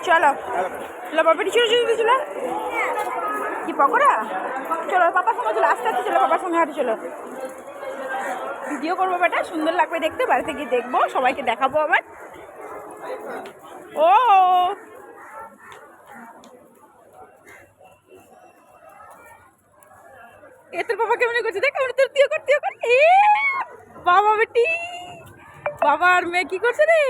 চলো চলো বাবাটি ছিল চলো কি পকোড়া। চলো পাপার সঙ্গে চলো, আস্তে আস্তে চলো, পাপার সঙ্গে হাঁটে চলো। ভিডিও করবো বেটা, সুন্দর লাগবে দেখতে, বাড়িতে গিয়ে দেখবো, সবাইকে দেখাবো আবার। ও এ তোর বাবা কেমন করছে দেখ, কেমন তোর তুইও কর এ বাবা বেটি, বাবা আর মেয়ে কি করছে রে।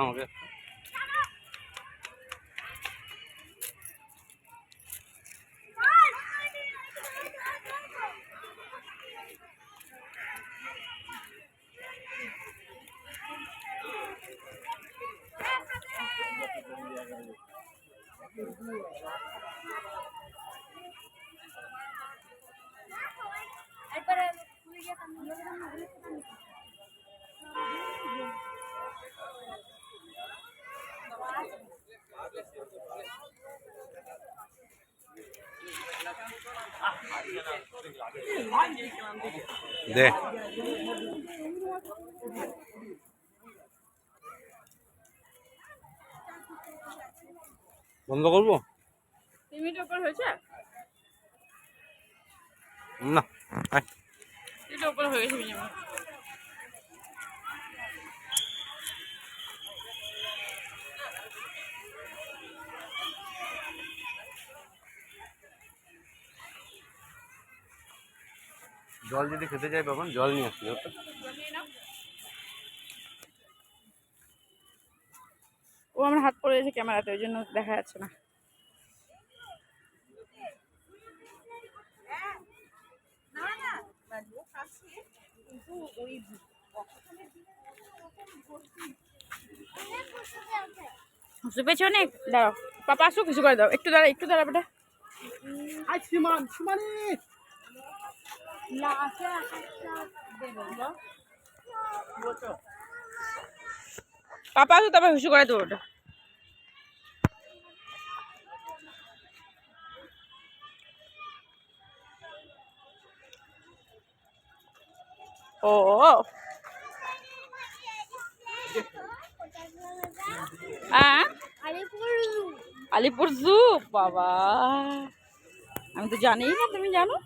আমাকে দে বন্ধ করবো হয়েছে না, এটা উপর হয়ে গেছে। জল যদি খেতে চাই তখন জল নিয়ে আসছি। ও আমার হাত পড়ে গেছে ক্যামেরাতে, ওই জন্য দেখা যাচ্ছে না। পেয়েছে অনেক, দাঁড়াও পাপা আসো, কিছু করে দাও, একটু দাঁড়া একটু দাঁড়া বেটা। পাপা আসো, তারপর হুসু করে দেবো ওটা। ও আলিপুর জু, বাবা আমি তো জানি না, তুমি জানো।